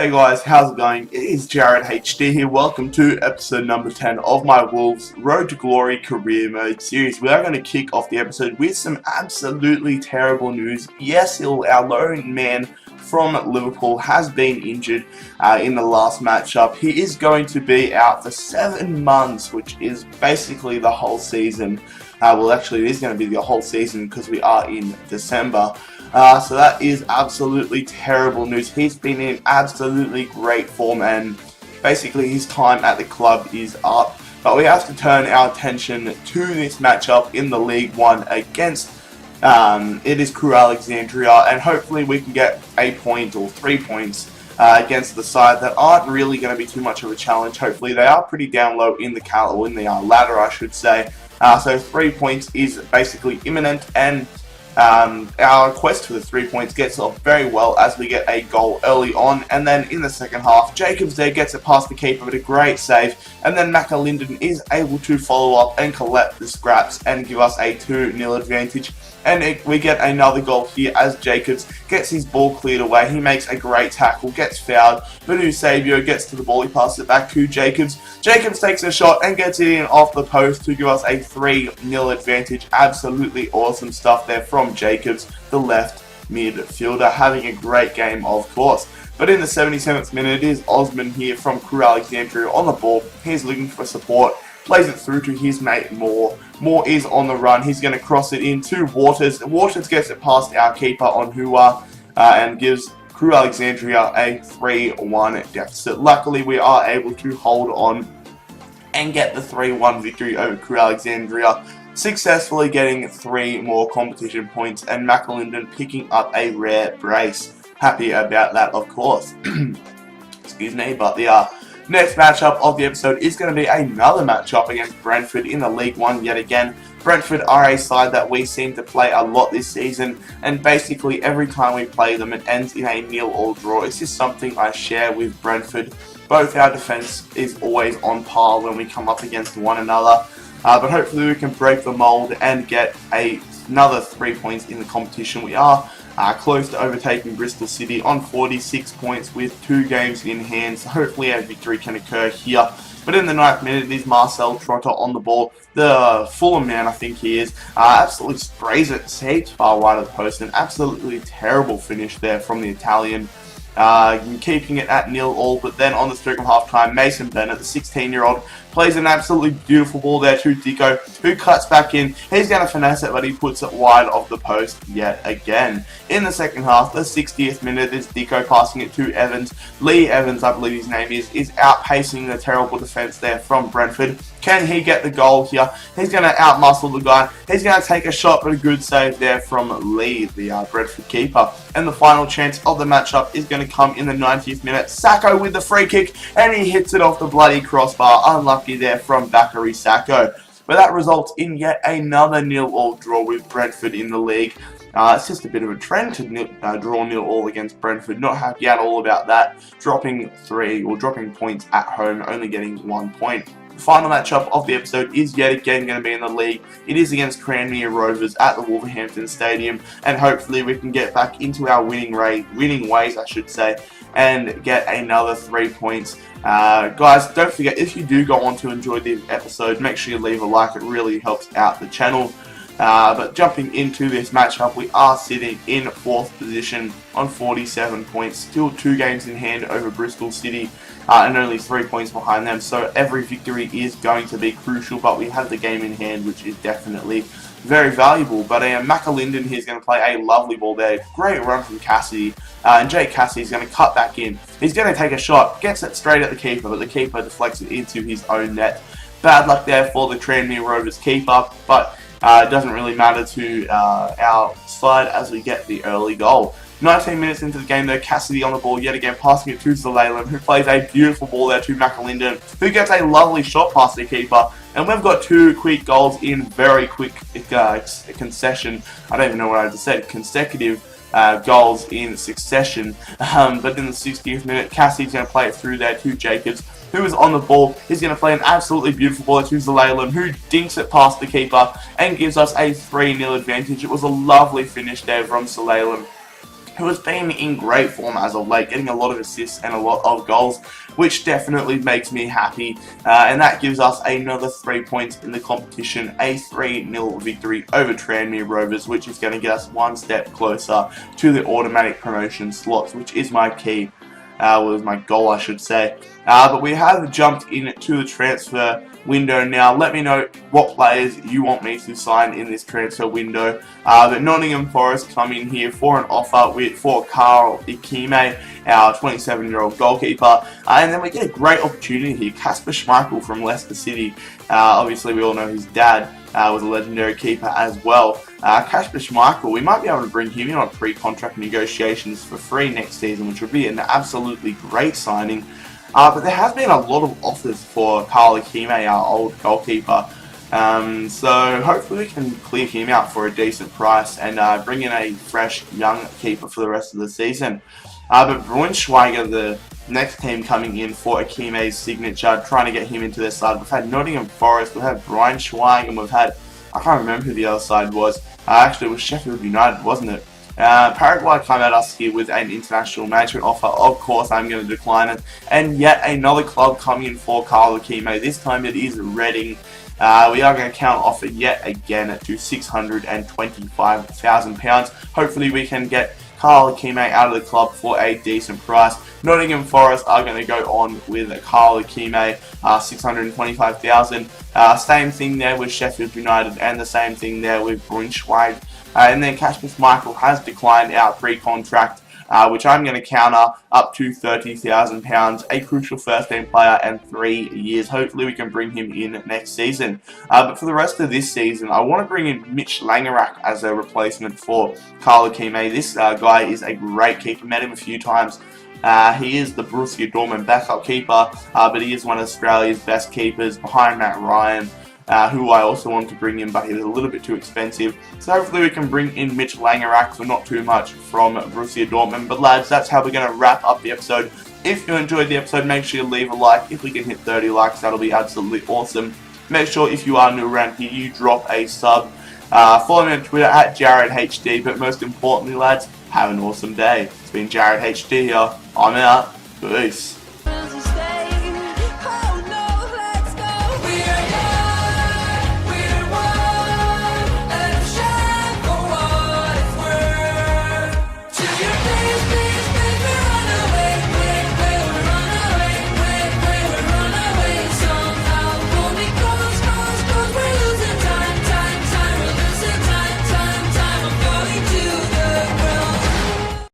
G'day guys, how's it going? It is Jared HD here. Welcome to episode number 10 of my Wolves Road to Glory career mode series. We are going to kick off the episode with some absolutely terrible news. Yes, our lone man from Liverpool has been injured in the last matchup. He is going to be out for 7 months, which is basically the whole season. Well, actually, it is going to be the whole season because we are in December. So that is absolutely terrible news. He's been in absolutely great form and basically his time at the club is up. But we have to turn our attention to this matchup in the League One against it is Crewe Alexandria, and hopefully we can get a point or 3 points against the side that aren't really going to be too much of a challenge. Hopefully they are pretty down low in the ladder, I should say. So 3 points is basically imminent, and our quest for the 3 points gets off very well as we get a goal early on, and then in the second half, Jacobs there gets it past the keeper with a great save, and then Linden is able to follow up and collect the scraps and give us a 2-0 advantage. And we get another goal here as Jacobs gets his ball cleared away. He makes a great tackle, gets fouled, but Eusebio gets to the ball, he passes it back to Jacobs. Jacobs takes a shot and gets it in off the post to give us a 3-0 advantage. Absolutely awesome stuff there from Jacobs, the left midfielder, having a great game of course. But in the 77th minute, it is Osman here from Crewe Alexandria on the ball. He's looking for support. Plays it through to his mate Moore. Moore is on the run. He's going to cross it into Waters. Waters gets it past our keeper on Hua and gives Crewe Alexandria a 3-1 deficit. Luckily, we are able to hold on and get the 3-1 victory over Crewe Alexandria, successfully getting 3 more competition points, and Linden picking up a rare brace. Happy about that, of course. Excuse me, but the next matchup of the episode is going to be another matchup against Brentford in the League One yet again. Brentford are a side that we seem to play a lot this season, and basically every time we play them it ends in a 0-0 draw. It's just something I share with Brentford. Both our defence is always on par when we come up against one another, but hopefully we can break the mould and get another 3 points in the competition. We are close to overtaking Bristol City on 46 points with 2 games in hand, so hopefully a victory can occur here. But in the 9th minute, it is Marcel Trotter on the ball. The Fulham man, I think he is, absolutely sprays it heaps far wide of the post. An absolutely terrible finish there from the Italian. Keeping it at 0-0, but then on the stroke of half-time, Mason Bennett, the 16-year-old, plays an absolutely beautiful ball there to Dicko, who cuts back in. He's going to finesse it, but he puts it wide of the post yet again. In the second half, the 60th minute, is Dicko passing it to Evans. Lee Evans, I believe his name is outpacing the terrible defence there from Brentford. Can he get the goal here? He's going to outmuscle the guy. He's going to take a shot, but a good save there from Lee, the Brentford keeper. And the final chance of the matchup is going to come in the 90th minute. Sacco with the free kick, and he hits it off the bloody crossbar. Unlucky there from Bakary Sacco. But that results in yet another 0-0 draw with Brentford in the league. It's just a bit of a trend to draw 0-0 against Brentford. Not happy at all about that. Dropping points at home, only getting 1 point. The final matchup of the episode is yet again going to be in the league. It is against Cranmere Rovers at the Wolverhampton Stadium, and hopefully we can get back into our winning ways, I should say, and get another 3 points. Guys, don't forget, if you do go on to enjoy the episode, make sure you leave a like. It really helps out the channel. But jumping into this matchup, we are sitting in 4th position on 47 points, still 2 games in hand over Bristol City, and only 3 points behind them, so every victory is going to be crucial, but we have the game in hand, which is definitely very valuable. But Linden here is going to play a lovely ball there. Great run from Cassidy, and Jake Cassidy is going to cut back in. He's going to take a shot, gets it straight at the keeper, but the keeper deflects it into his own net. Bad luck there for the Tranmere Rovers keeper, but it doesn't really matter to our side as we get the early goal. 19 minutes into the game though, Cassidy on the ball yet again, passing it to Zalalen, who plays a beautiful ball there to Linden, who gets a lovely shot past the keeper. And we've got 2 quick goals in very quick concession. I don't even know what I just said. Consecutive goals in succession. But in the 60th minute, Cassidy's going to play it through there to Jacobs, who is on the ball. He's going to play an absolutely beautiful ball to Zalalen, who dinks it past the keeper and gives us a 3-0 advantage. It was a lovely finish there from Zalalen. who has been in great form as of late, getting a lot of assists and a lot of goals, which definitely makes me happy, and that gives us another 3 points in the competition, a 3-0 victory over Tranmere Rovers, which is going to get us one step closer to the automatic promotion slots, which is my key. Was my goal, I should say. But we have jumped into the transfer window now. Let me know what players you want me to sign in this transfer window. But Nottingham Forest come in here for an offer for Carl Ikeme, our 27-year-old goalkeeper. And then we get a great opportunity here. Kasper Schmeichel from Leicester City. Obviously, we all know his dad was a legendary keeper as well. Kasper Schmeichel, we might be able to bring him in on pre-contract negotiations for free next season, which would be an absolutely great signing. But there has been a lot of offers for Carl Ikeme, our old goalkeeper. So hopefully we can clear him out for a decent price and bring in a fresh young keeper for the rest of the season. But Braunschweiger, the next team coming in for Ikeme's signature, trying to get him into their side. We've had Nottingham Forest, we've had Braunschweiger, and we've had, I can't remember who the other side was. Actually, it was Sheffield United, wasn't it? Paraguay come at us here with an international management offer. Of course, I'm going to decline it. And yet another club coming in for Carl Ikeme. This time it is Reading. We are going to counter offer yet again to £625,000. Hopefully we can get Carl Ikeme out of the club for a decent price. Nottingham Forest are going to go on with Carl Ikeme, £625,000. Same thing there with Sheffield United, and the same thing there with Braunschweig. And then Kasper Schmeichel has declined our pre-contract, which I'm going to counter up to £30,000. A crucial first-team player and 3 years. Hopefully we can bring him in next season. But for the rest of this season, I want to bring in Mitch Langerak as a replacement for Carl Ikeme. This guy is a great keeper. Met him a few times. He is the Borussia Dortmund backup keeper, but he is one of Australia's best keepers behind Matt Ryan. Who I also want to bring in, but he was a little bit too expensive. So hopefully we can bring in Mitch Langerak for not too much from Borussia Dortmund. But lads, that's how we're going to wrap up the episode. If you enjoyed the episode, make sure you leave a like. If we can hit 30 likes, that'll be absolutely awesome. Make sure if you are new around here, you drop a sub. Follow me on Twitter at JaredHD. But most importantly, lads, have an awesome day. It's been Jared HD here. I'm out. Peace.